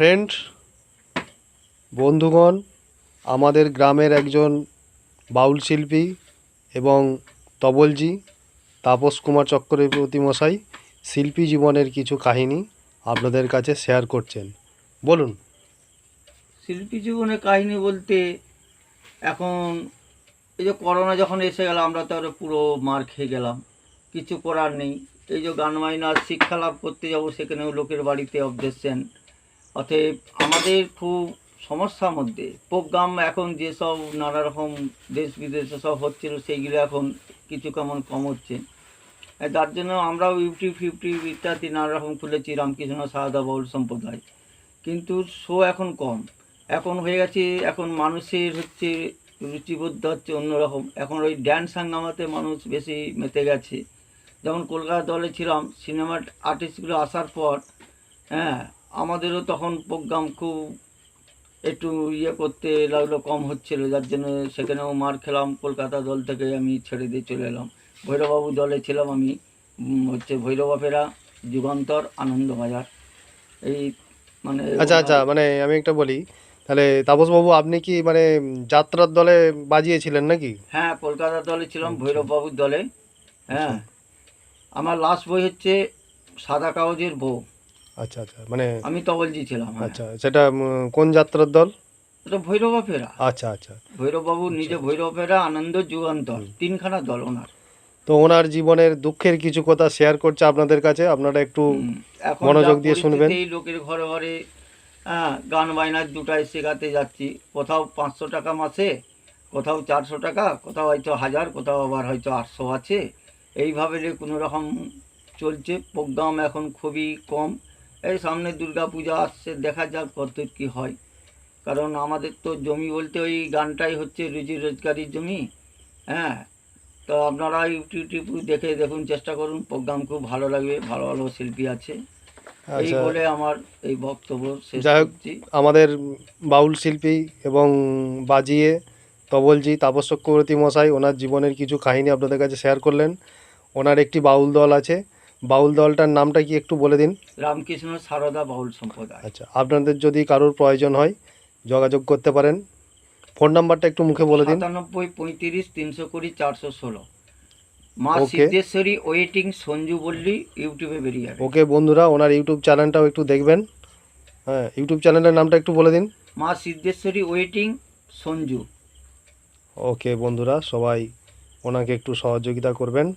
Friend, বন্ধুগণ, আমাদের গ্রামের একজন বাউল শিল্পী এবং তবলজি তাপস কুমার চক্রবর্তী মশাই শিল্পী জীবনের কিছু কাহিনী আপনাদের কাছে শেয়ার করছেন। বলুন। শিল্পী জীবনের কাহিনী বলতে এখন এই যে করোনা যখন এসে গেল, আমরা তো আরো পুরো মার খেয়ে গেলাম, কিছু করার নেই। এই যে গান বাজনার শিক্ষা লাভ করতে যাব, সেখানেও লোকের বাড়িতে অবজেকশন। অতএব আমাদের খুব সমস্যার মধ্যে প্রোগ্রাম এখন যেসব নানা রকম দেশ বিদেশে সব হচ্ছিল, সেইগুলো এখন কিছু কেমন কম হচ্ছে। যার জন্য আমরাও ইউটিউব ফিউটিউব ইত্যাদি নানা রকম খুলেছি, রামকৃষ্ণ সারদা বাউল সম্প্রদায়। কিন্তু শো এখন কম, এখন হয়ে গেছে, এখন মানুষের হচ্ছে রুচিবোধ হচ্ছে অন্যরকম। এখন ওই ড্যান্স হাঙ্গামাতে মানুষ বেশি মেতে গেছে। যেমন কলকাতা দলে ছিলাম, সিনেমা আর্টিস্টগুলো আসার পর হ্যাঁ, আমাদেরও তখন প্রোগ্রাম খুব একটু করতে লাগলো, কম হচ্ছিল। যার জন্য সেখানেও মার খেলাম, কলকাতা দল থেকে আমি ছেড়ে দিয়ে চলে এলাম। ভৈরববাবু দলে ছিলাম আমি, হচ্ছে ভৈরব অপেরা, যুগান্তর, আনন্দবাজার, এই মানে আচ্ছা আচ্ছা, মানে আমি একটা বলি, তাহলে তাপসবাবু আপনি কি মানে যাত্রার দলে বাজিয়েছিলেন নাকি? হ্যাঁ, কলকাতা দলে ছিলাম, আচ্ছা ভৈরববাবুর দলে। আচ্ছা হ্যাঁ, আমার লাস্ট বই হচ্ছে সাদা কাগজের বউ। আচ্ছা আচ্ছা, মানে আমি তবলজি ছিলাম। হ্যাঁ, আচ্ছা, সেটা কোন যাত্রার দল? এটা ভৈরব অপেরা। আচ্ছা আচ্ছা ভৈরববাবু আচ্ছা নিজে ভৈরব অপেরা, আনন্দ, যুগান্তর, হুম। তিনখানা দল ওনার। তো ওনার জীবনের দুঃখের কিছু কথা শেয়ার করছে আপনাদের কাছে, আপনারা একটু এখন যা মনোযোগ দিয়ে শুনবেন। পরিস্থিতি, লোকের ঘরে ঘরে হ্যাঁ, গান বাজনার দুটাই শেখাতে যাচ্ছি। কোথাও 500 টাকা মাসে, কোথাও 400 টাকা, কোথাও হয়তো 1000, কোথাও আবার হয়তো 800 আছে। এইভাবে কোনো রকম চলছে। প্রোগ্রাম এখন খুবই কম। এই সামনে দুর্গা পূজা আসছে, দেখা যাক কত কী হয়। কারণ আমাদের তো জমি বলতে ওই গানটাই হচ্ছে রুজি রোজগারির জমি। হ্যাঁ, তো আপনারা ইউটিউব দেখে দেখুন, চেষ্টা করুন, প্রোগ্রাম খুব ভালো লাগবে, ভালো ভালো শিল্পী আছে। এই আচ্ছা, বলে আমার এই বক্তব্য শেষ যাই হোক, করছি। আমাদের বাউল শিল্পী এবং বাজিয়ে তবলজি তাপস চক্রবর্তী মশাই ওনার জীবনের কিছু কাহিনী আপনাদের কাছে শেয়ার করলেন। ওনার একটি বাউল দল আছে, বাউল দলটার নামটা কি একটু বলে দিন? রামকৃষ্ণ সারদা বাউল সম্প্রদায়। আচ্ছা, আপনাদের যদি কারোর প্রয়োজন হয় যোগাযোগ করতে পারেন। ফোন নাম্বারটা একটু মুখে বলে দিন। 97 35 320 416। মা ওকে সিদ্ধেশ্বরী ওয়েটিং সঞ্জু বললি ইউটিউবে বেরিয়ে যাবে। ওকে বন্ধুরা, ওনার ইউটিউব চ্যানেলটাও একটু দেখবেন। হ্যাঁ, ইউটিউব চ্যানেলের নামটা একটু বলে দিন। মা সিদ্ধেশ্বরী ওয়েটিং সঞ্জু। ওকে বন্ধুরা, সবাই ওনাকে একটু সহযোগিতা করবেন।